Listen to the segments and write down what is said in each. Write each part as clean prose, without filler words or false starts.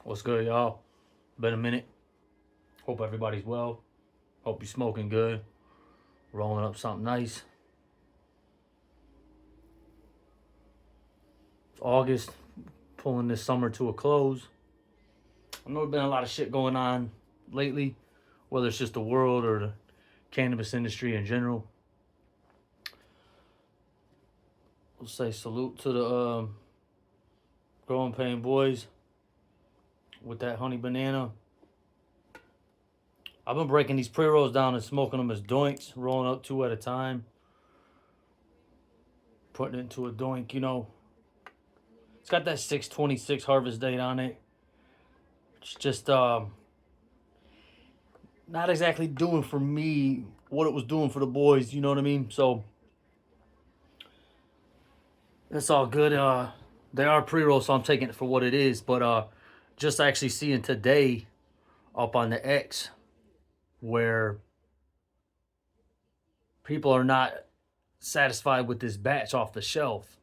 What's good, y'all? Been a minute. Hope everybody's well. Hope you're smoking good. Rolling up something nice. It's August, pulling this summer to a close. I know there's been a lot of shit going on lately, whether it's just the world or the cannabis industry in general. We'll say salute to the growing pain boys with that honey banana. I've been breaking these pre-rolls down and smoking them as doinks, rolling up two at a time. Putting it into a doink, It's got that 6/26 harvest date on it. It's just not exactly doing for me what it was doing for the boys, you know what I mean? So it's all good. They are pre-rolls, so I'm taking it for what it is. But just actually seeing today up on the X where people are not satisfied with this batch off the shelf.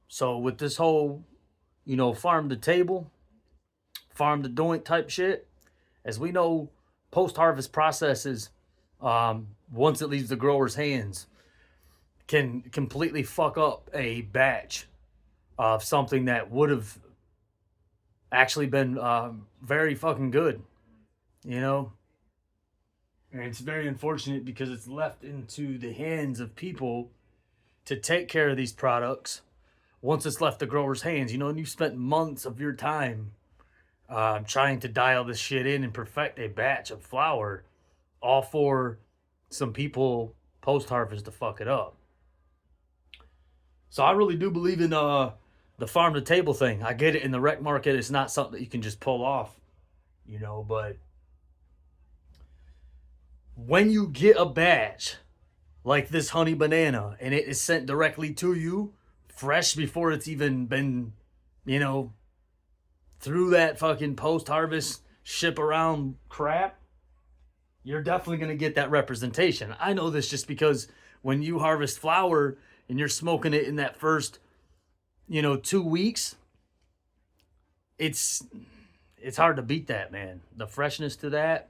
So with this whole, farm to table, farm to doink type shit, as we know, post-harvest processes, once it leaves the grower's hands, can completely fuck up a batch of something that would have actually been very fucking good, And it's very unfortunate because it's left into the hands of people to take care of these products once it's left the grower's hands, and you've spent months of your time trying to dial this shit in and perfect a batch of flour, all for some people post-harvest to fuck it up. So I really do believe in the farm to table thing. I get it, in the rec market, it's not something that you can just pull off, but when you get a batch like this honey banana and it is sent directly to you, fresh before it's even been, through that fucking post-harvest ship around crap, you're definitely going to get that representation. I know this just because when you harvest flour and you're smoking it in that first, 2 weeks, it's hard to beat that, man. The freshness to that.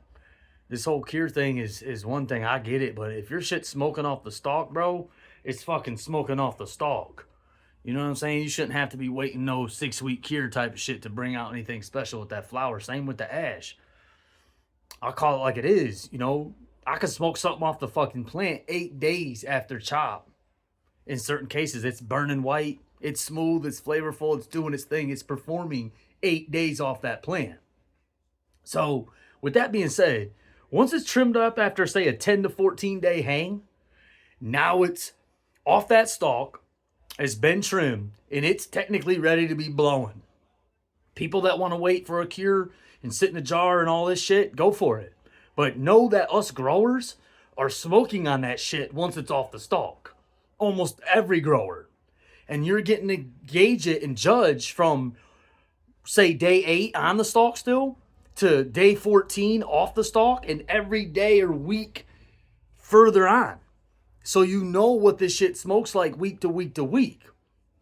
This whole cure thing is one thing, I get it, but if your shit's smoking off the stalk, bro, it's fucking smoking off the stalk. You know what I'm saying? You shouldn't have to be waiting no 6-week cure type of shit to bring out anything special with that flower. Same with the ash. I'll call it like it is, I could smoke something off the fucking plant 8 days after chop. In certain cases, it's burning white, it's smooth, it's flavorful, it's doing its thing, it's performing 8 days off that plant. So, with that being said, once it's trimmed up after, say, a 10 to 14 day hang, now it's off that stalk, it's been trimmed, and it's technically ready to be blowing. People that want to wait for a cure and sit in a jar and all this shit, go for it. But know that us growers are smoking on that shit once it's off the stalk. Almost every grower. And you're getting to gauge it and judge from, say, day 8 on the stalk still, to day 14 off the stalk, and every day or week further on. So you know what this shit smokes like week to week to week.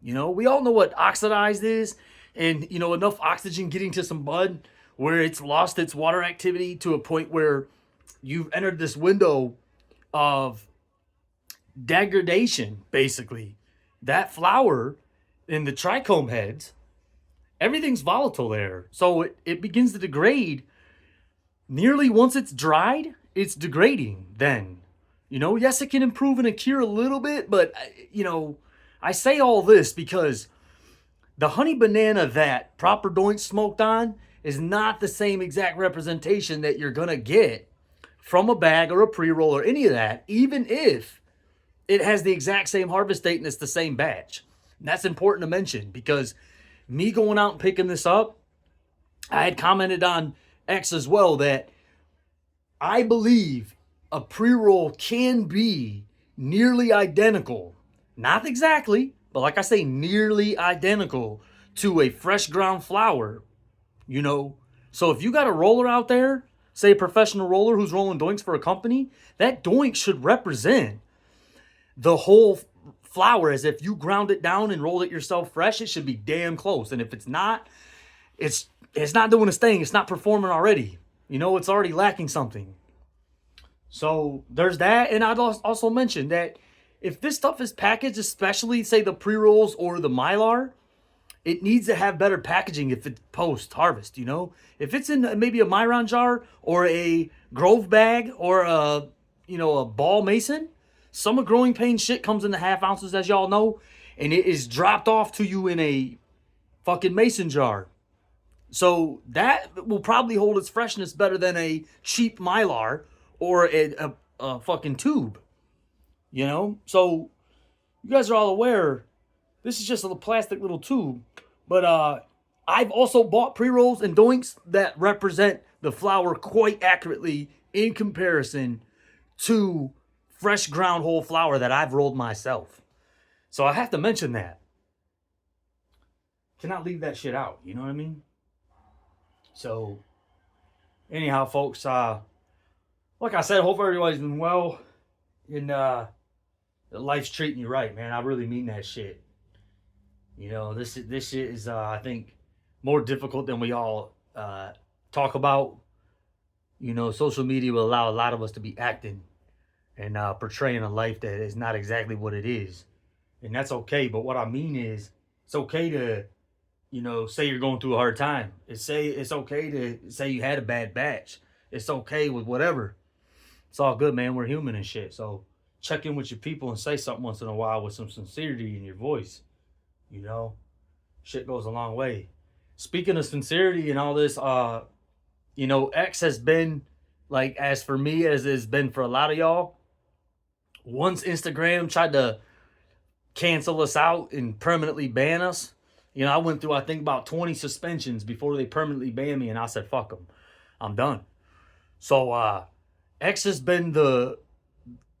We all know what oxidized is, and, enough oxygen getting to some bud where it's lost its water activity to a point where you've entered this window of degradation, basically. That flower in the trichome heads, everything's volatile there. So it begins to degrade. Nearly once it's dried, it's degrading then. Yes, it can improve and cure a little bit, but, I say all this because the honey banana that Proper Doink smoked on is not the same exact representation that you're going to get from a bag or a pre-roll or any of that, even if it has the exact same harvest date and it's the same batch. And that's important to mention because me going out and picking this up, I had commented on X as well that I believe a pre-roll can be nearly identical, not exactly, but like I say, nearly identical to a fresh ground flower, So if you got a roller out there, say a professional roller who's rolling doinks for a company, that doink should represent the whole flower. As if you ground it down and rolled it yourself fresh, it should be damn close. And if it's not, it's not doing its thing. It's not performing already. You know, it's already lacking something. So there's that, and I'd also mention that if this stuff is packaged, especially say the pre rolls or the mylar, it needs to have better packaging if it's post harvest. You know, if it's in maybe a Myron jar or a Grove bag or a a ball mason, some of growing pain shit comes in the half ounces, as y'all know, and it is dropped off to you in a fucking mason jar. So that will probably hold its freshness better than a cheap mylar or a fucking tube. You know, so you guys are all aware this is just a plastic little tube. But I've also bought pre-rolls and doinks that represent the flour quite accurately in comparison to fresh ground whole flour that I've rolled myself. So I have to mention that. Cannot leave that shit out, you know what I mean? So anyhow, folks, like I said, hope everybody's been well and life's treating you right, man. I really mean that shit. You know, this shit is I think more difficult than we all talk about. You know, social media will allow a lot of us to be acting and portraying a life that is not exactly what it is. And that's okay. But what I mean is it's okay to, say you're going through a hard time. It's okay to say you had a bad batch. It's okay with whatever. It's all good, man. We're human and shit. So check in with your people and say something once in a while with some sincerity in your voice. You know, shit goes a long way. Speaking of sincerity and all this, X has been like, as for me as it's been for a lot of y'all. Once Instagram tried to cancel us out and permanently ban us, I went through, I think, about 20 suspensions before they permanently banned me, and I said, fuck them. I'm done. So, X has been the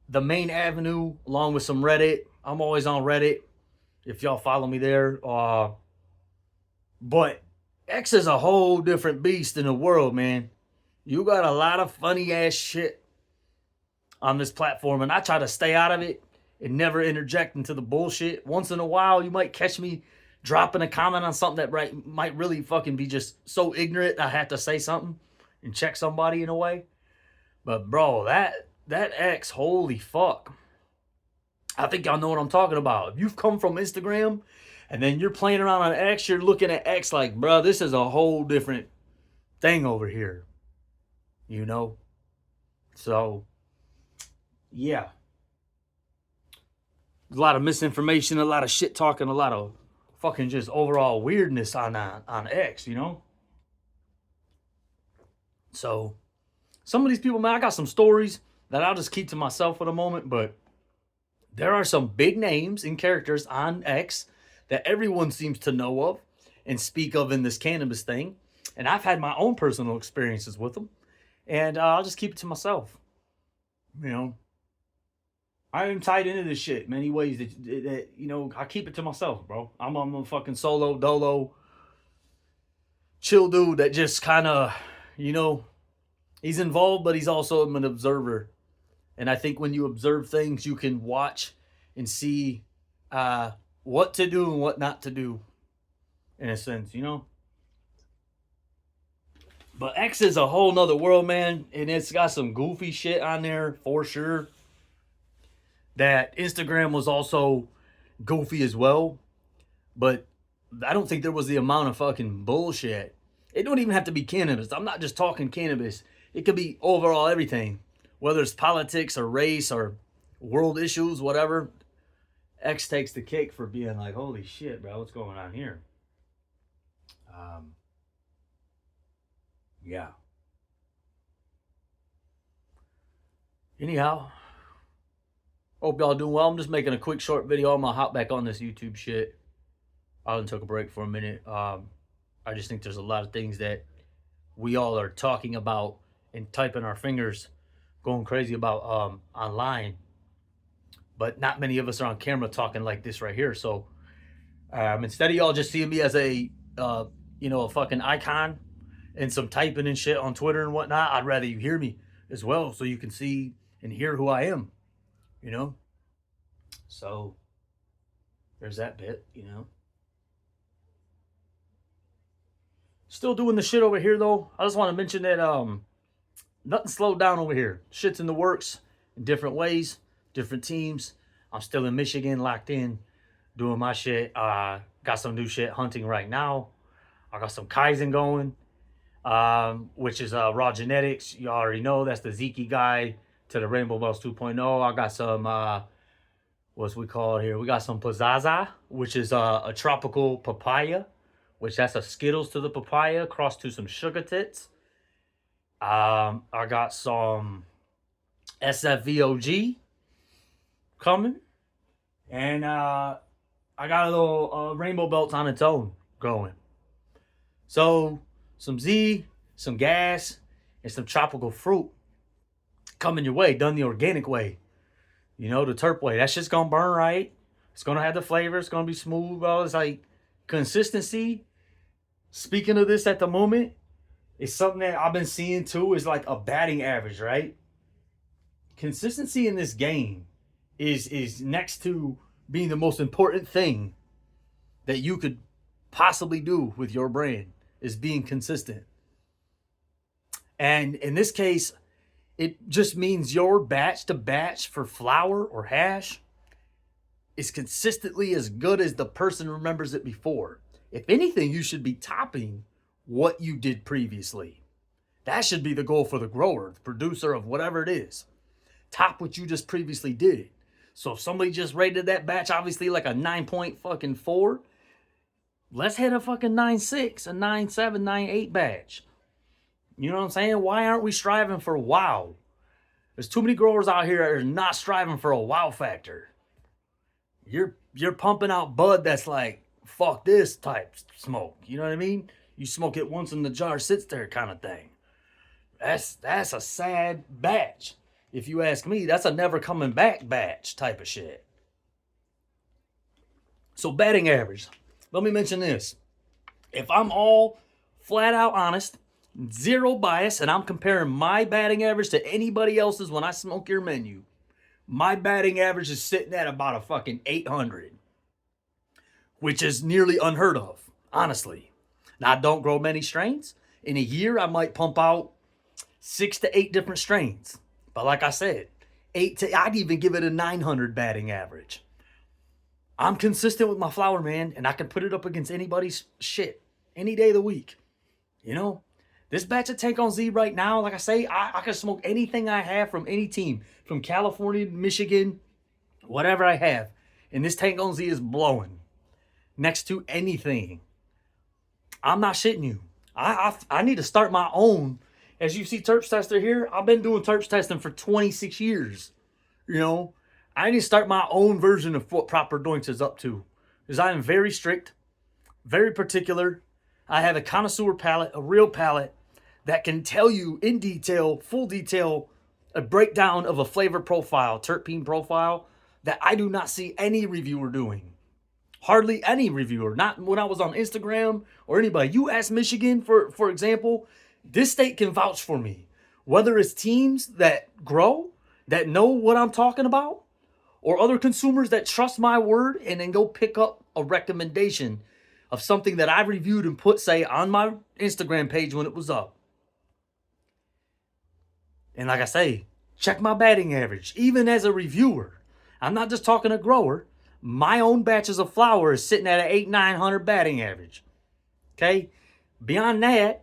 main avenue, along with some Reddit. I'm always on Reddit, if y'all follow me there. But X is a whole different beast in the world, man. You got a lot of funny ass shit on this platform, and I try to stay out of it and never interject into the bullshit. Once in a while, you might catch me dropping a comment on something that might really fucking be just so ignorant I have to say something and check somebody in a way. But bro, that X, holy fuck. I think y'all know what I'm talking about. If you've come from Instagram and then you're playing around on X, you're looking at X like, bro, this is a whole different thing over here. You know? So, yeah. A lot of misinformation, a lot of shit talking, a lot of fucking just overall weirdness on X, So, some of these people, man, I got some stories that I'll just keep to myself for the moment, but there are some big names and characters on X that everyone seems to know of and speak of in this cannabis thing. And I've had my own personal experiences with them. And I'll just keep it to myself. I am tied into this shit many ways that I keep it to myself, bro. I'm a fucking solo, dolo, chill dude that just kind of, he's involved, but he's also an observer. And I think when you observe things, you can watch and see what to do and what not to do, in a sense, But X is a whole nother world, man. And it's got some goofy shit on there, for sure. That Instagram was also goofy as well. But I don't think there was the amount of fucking bullshit. It don't even have to be cannabis. I'm not just talking cannabis. It could be overall everything. Whether it's politics or race or world issues, whatever. X takes the cake for being like, holy shit, bro, what's going on here? Yeah. Anyhow, hope y'all doing well. I'm just making a quick short video. I'm gonna hop back on this YouTube shit. I took a break for a minute. I just think there's a lot of things that we all are talking about and typing our fingers, going crazy about online. But not many of us are on camera talking like this right here. So instead of y'all just seeing me as a fucking icon and some typing and shit on Twitter and whatnot, I'd rather you hear me as well so you can see and hear who I am, So there's that bit, Still doing the shit over here though. I just want to mention that nothing slowed down over here. Shit's in the works in different ways, different teams. I'm still in Michigan, locked in, doing my shit. Got some new shit hunting right now. I got some Kaizen going, which is raw genetics. You already know that's the Zeke guy to the Rainbow Bells 2.0. I got some what's we call it here? We got some Pazaza, which is a tropical papaya, which that's a Skittles to the papaya, crossed to some sugar tits. I got some SFVOG coming, and I got a little Rainbow Belts on its own going. So some Z, some gas, and some tropical fruit coming your way, done the organic way. You know, the Terp way. That shit's gonna burn right. It's gonna have the flavor. It's gonna be smooth, bro. It's like consistency. Speaking of this at the moment, it's something that I've been seeing too, is like a batting average, right? Consistency in this game is next to being the most important thing that you could possibly do with your brand, is being consistent. And in this case, it just means your batch to batch for flour or hash is consistently as good as the person remembers it before. If anything, you should be topping what you did previously. That should be the goal for the grower, the producer of whatever it is. Top what you just previously did. So if somebody just rated that batch, obviously like a 9.4, let's hit a fucking 9.6, a 9.7, 9.8 batch. You know what I'm saying? Why aren't we striving for wow? There's too many growers out here that are not striving for a wow factor. You're pumping out bud that's like, fuck this type smoke. You know what I mean? You smoke it once and the jar sits there kind of thing. That's a sad batch. If you ask me, that's a never coming back batch type of shit. So batting average. Let me mention this. If I'm all flat out honest, zero bias, and I'm comparing my batting average to anybody else's when I smoke your menu, my batting average is sitting at about a fucking 800, which is nearly unheard of, honestly. Now, I don't grow many strains. In a year, I might pump out 6 to 8 different strains. But like I said, I'd even give it a 900 batting average. I'm consistent with my flower, man, and I can put it up against anybody's shit any day of the week. You know, this batch of Tank on Z right now, like I say, I can smoke anything I have from any team, from California, Michigan, whatever I have. And this Tank on Z is blowing next to anything. I'm not shitting you. I need to start my own. As you see Terps tester here, I've been doing Terps testing for 26 years. You know, I need to start my own version of what proper doinks is up to. Because I am very strict, very particular. I have a connoisseur palate, a real palate, that can tell you in detail, full detail, a breakdown of a flavor profile, terpene profile, that I do not see any reviewer doing. Hardly any reviewer. Not when I was on Instagram or anybody. You ask Michigan, for example, this state can vouch for me. Whether it's teams that grow, that know what I'm talking about, or other consumers that trust my word and then go pick up a recommendation of something that I reviewed and put, say, on my Instagram page when it was up. And like I say, check my batting average. Even as a reviewer, I'm not just talking a grower. My own batches of flower is sitting at an 800-900 batting average. Okay? Beyond that,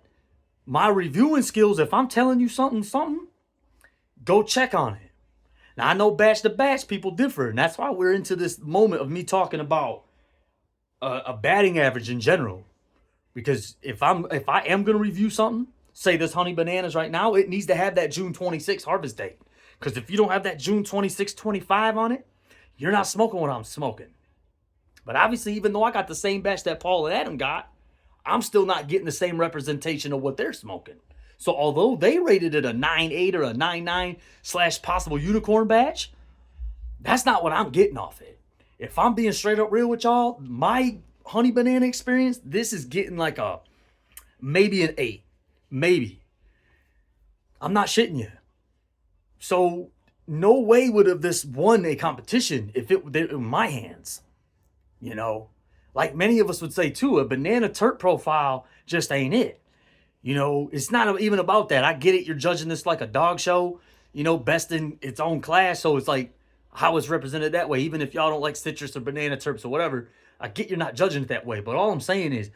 my reviewing skills, if I'm telling you something, go check on it. Now, I know batch to batch people differ, and that's why we're into this moment of me talking about a batting average in general. Because if I am going to review something, say this honey bananas right now, it needs to have that June 26th harvest date. Because if you don't have that June 26, 25 on it, you're not smoking what I'm smoking. But obviously, even though I got the same batch that Paul and Adam got, I'm still not getting the same representation of what they're smoking. So although they rated it a 9.8 or a 9.9 / possible unicorn batch, that's not what I'm getting off it. If I'm being straight up real with y'all, my honey banana experience, this is getting like a maybe an 8. Maybe. I'm not shitting you. So no way would have this won a competition if it were in my hands. You know, like many of us would say too, a banana terp profile just ain't it. You know, it's not even about that. I get it. You're judging this like a dog show, you know, best in its own class. So it's like how it's represented that way. Even if y'all don't like citrus or banana terps or whatever, I get you're not judging it that way. But all I'm saying is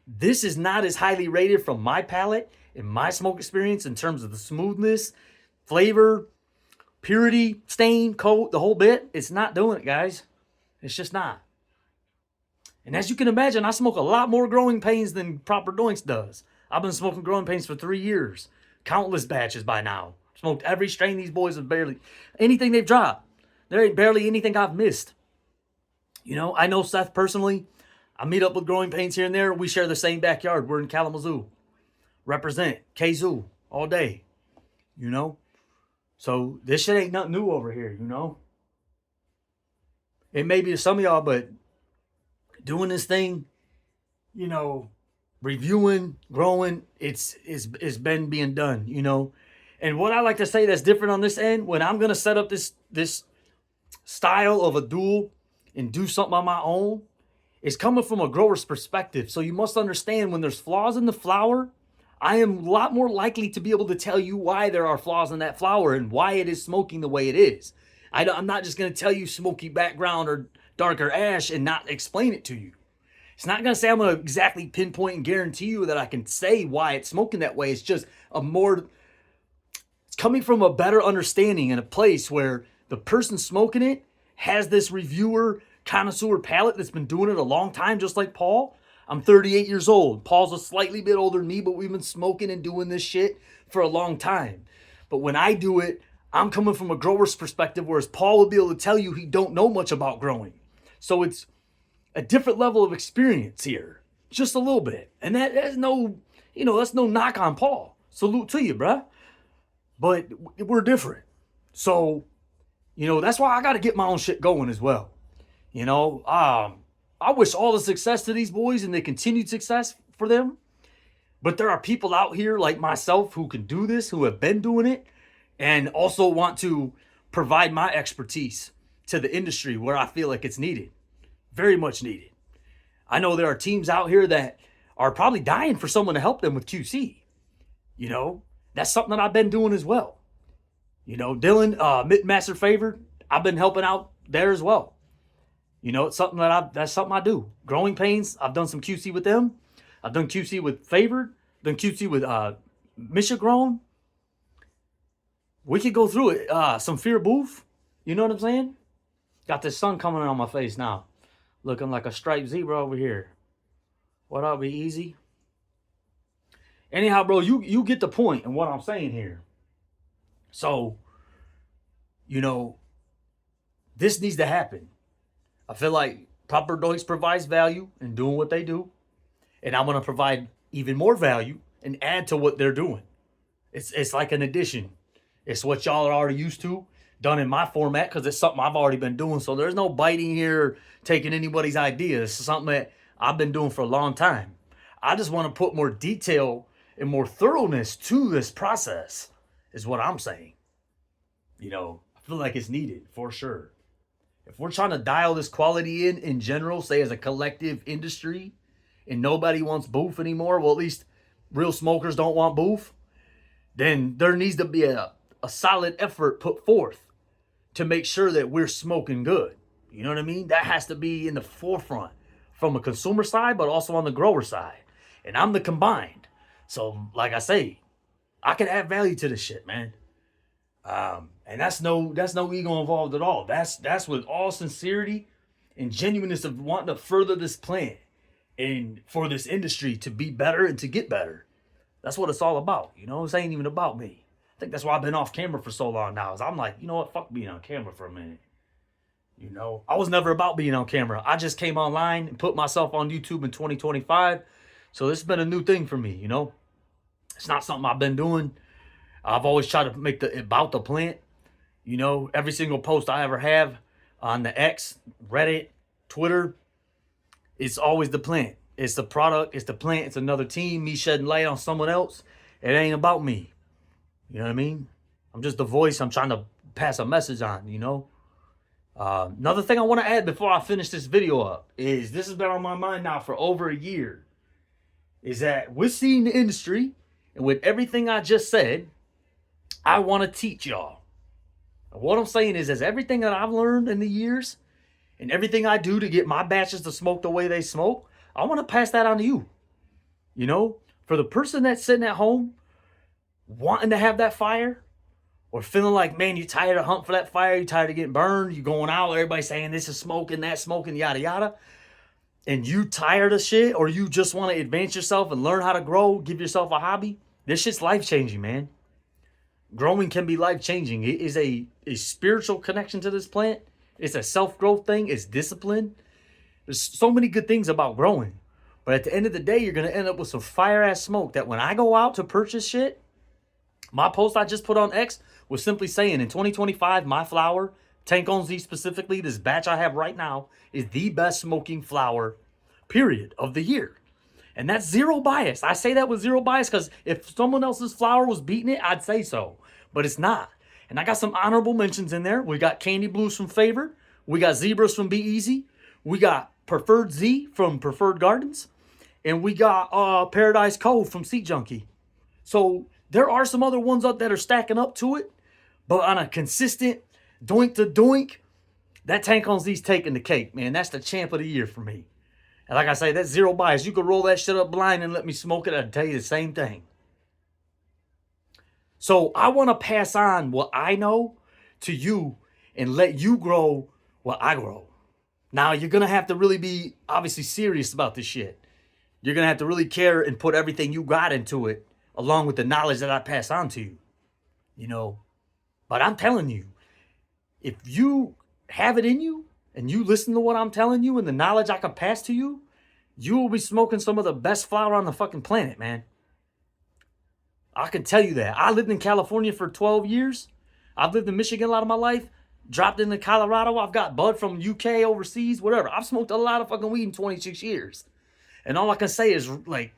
this is not as highly rated from my palate and my smoke experience in terms of the smoothness, flavor, purity, stain, coat, the whole bit. It's not doing it, guys. It's just not. And as you can imagine, I smoke a lot more growing pains than Proper Doinks does. I've been smoking growing pains for 3 years. Countless batches by now. Smoked every strain these boys have barely... anything they've dropped. There ain't barely anything I've missed. You know, I know Seth personally. I meet up with growing pains here and there. We share the same backyard. We're in Kalamazoo. Represent. Kazoo. All day. You know? So, this shit ain't nothing new over here, you know? It may be to some of y'all, but doing this thing, you know, reviewing, growing, it's been being done, you know. And what I like to say that's different on this end, when I'm gonna set up this style of a duel and do something on my own, is coming from a grower's perspective. So you must understand when there's flaws in the flower, I am a lot more likely to be able to tell you why there are flaws in that flower and why it is smoking the way it is. I'm not just gonna tell you smoky background or darker ash and not explain it to you. It's not going to say I'm going to exactly pinpoint and guarantee you that I can say why it's smoking that way. It's just it's coming from a better understanding in a place where the person smoking it has this reviewer, connoisseur palate that's been doing it a long time, just like Paul. I'm 38 years old. Paul's a slightly bit older than me, but we've been smoking and doing this shit for a long time. But when I do it, I'm coming from a grower's perspective, whereas Paul will be able to tell you he don't know much about growing. So it's a different level of experience here. Just a little bit. And that's no, you know, that's no knock on Paul. Salute to you, bruh. But we're different. So, you know, that's why I got to get my own shit going as well. You know, I wish all the success to these boys and the continued success for them. But there are people out here like myself who can do this, who have been doing it, and also want to provide my expertise to the industry where I feel like it's needed. Very much needed. I know there are teams out here that are probably dying for someone to help them with QC. You know, that's something that I've been doing as well. You know, Dylan, Master Favored, I've been helping out there as well. You know, it's something that's something I do. Growing Pains, I've done some QC with them. I've done QC with Favored, done QC with Misha Grown. We could go through it. Some Fear Booth. You know what I'm saying? Got this sun coming on my face now. Looking like a striped zebra over here. What up, be easy? Anyhow, bro, you get the point in what I'm saying here. So, you know, this needs to happen. I feel like Proper Doinks provides value in doing what they do. And I'm going to provide even more value and add to what they're doing. It's like an addition. It's what y'all are already used to, done in my format, because it's something I've already been doing. So there's no biting here, taking anybody's ideas. It's something that I've been doing for a long time. I just want to put more detail and more thoroughness to this process, is what I'm saying. You know, I feel like it's needed for sure. If we're trying to dial this quality in general, say as a collective industry, and nobody wants booth anymore, well, at least real smokers don't want booth, then there needs to be a solid effort put forth to make sure that we're smoking good. You know what I mean? That has to be in the forefront from a consumer side, but also on the grower side. And I'm the combined. So, like I say, I can add value to this shit, man. And that's no ego involved at all. That's with all sincerity and genuineness of wanting to further this plan and for this industry to be better and to get better. That's what it's all about. You know, this ain't even about me. I think that's why I've been off camera for so long now. Is I'm like, you know what? Fuck being on camera for a minute. You know, I was never about being on camera. I just came online and put myself on YouTube in 2025. So this has been a new thing for me, you know. It's not something I've been doing. I've always tried to make about the plant. You know, every single post I ever have on the X, Reddit, Twitter, it's always the plant. It's the product, it's the plant, it's another team, me shedding light on someone else. It ain't about me. You know what I mean? I'm just the voice. I'm trying to pass a message on, you know? Another thing I want to add before I finish this video up is this has been on my mind now for over a year. Is that we're seeing the industry And with everything I just said, I want to teach y'all. What I'm saying is everything that I've learned in the years and everything I do to get my batches to smoke the way they smoke, I want to pass that on to you. You know, for the person that's sitting at home wanting to have that fire, or feeling like, man, you're tired of hunting for that fire, you're tired of getting burned, you're going out, everybody saying this is smoking, that smoking, yada yada, and you tired of shit, or you just want to advance yourself and learn how to grow, give yourself a hobby, this shit's life-changing, man. Growing can be life-changing. It is a spiritual connection to this plant. It's a self-growth thing. It's discipline. There's so many good things about growing. But at the end of the day, you're going to end up with some fire-ass smoke that when I go out to purchase shit, my post I just put on X was simply saying, in 2025, my flower, Tank on Z specifically, this batch I have right now, is the best smoking flower, period, of the year. And that's zero bias. I say that with zero bias because if someone else's flower was beating it, I'd say so. But it's not. And I got some honorable mentions in there. We got Candy Blues from Favor. We got Zebras from Be Easy. We got Preferred Z from Preferred Gardens. And we got Paradise Cove from Seat Junkie. So there are some other ones up that are stacking up to it. But on a consistent doink to doink, that Tank on Z's taking the cake, man. That's the champ of the year for me. And like I say, that's zero bias. You could roll that shit up blind and let me smoke it. I'd tell you the same thing. So I want to pass on what I know to you and let you grow what I grow. Now, you're going to have to really be obviously serious about this shit. You're going to have to really care and put everything you got into it along with the knowledge that I pass on to you. You know, but I'm telling you, if you have it in you, and you listen to what I'm telling you and the knowledge I can pass to you, you will be smoking some of the best flower on the fucking planet, man. I can tell you that. I lived in California for 12 years. I've lived in Michigan a lot of my life. Dropped into Colorado. I've got bud from UK, overseas, whatever. I've smoked a lot of fucking weed in 26 years. And all I can say is, like,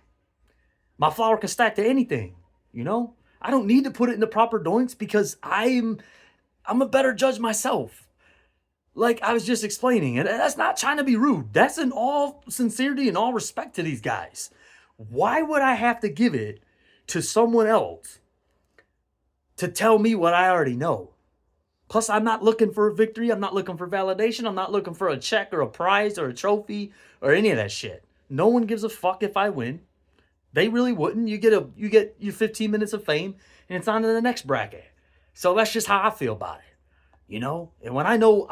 my flower can stack to anything, you know? I don't need to put it in the proper doinks because I'm a better judge myself. Like I was just explaining, and that's not trying to be rude. That's in all sincerity and all respect to these guys. Why would I have to give it to someone else to tell me what I already know? Plus, I'm not looking for a victory. I'm not looking for validation. I'm not looking for a check or a prize or a trophy or any of that shit. No one gives a fuck if I win. They really wouldn't. You get your 15 minutes of fame, and it's on to the next bracket. So that's just how I feel about it. You know, and when I know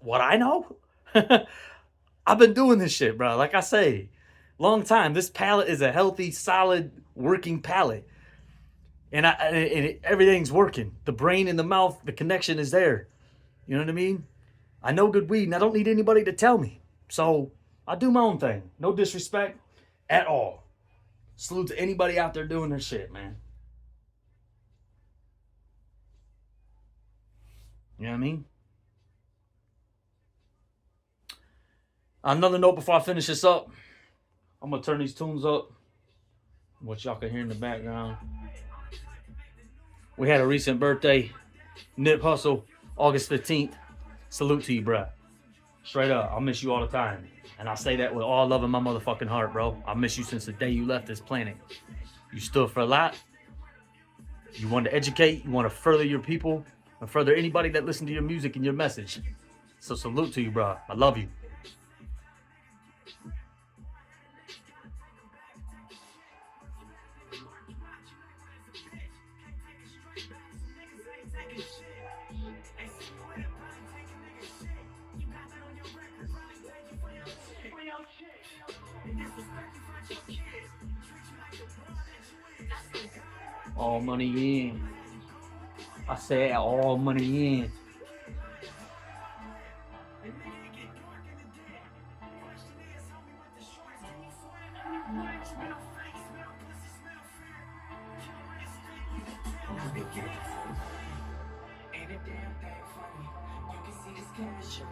what I know, I've been doing this shit, bro. Like I say, long time. This palate is a healthy, solid, working palate. And everything's working. The brain and the mouth, the connection is there. You know what I mean? I know good weed, and I don't need anybody to tell me. So I do my own thing. No disrespect at all. Salute to anybody out there doing this shit, man. You know what I mean? Another note before I finish this up. I'm going to turn these tunes up. What y'all can hear in the background. We had a recent birthday. Nip Hustle, August 15th. Salute to you, bruh. Straight up, I'll miss you all the time. And I say that with all love in my motherfucking heart, bro. I miss you since the day you left this planet. You stood for a lot. You wanted to educate. You want to further your people. And further anybody that listens to your music and your message. So salute to you, bro. I love you. All money in. I said all money in. Ain't a damn thing funny. You can see this cash.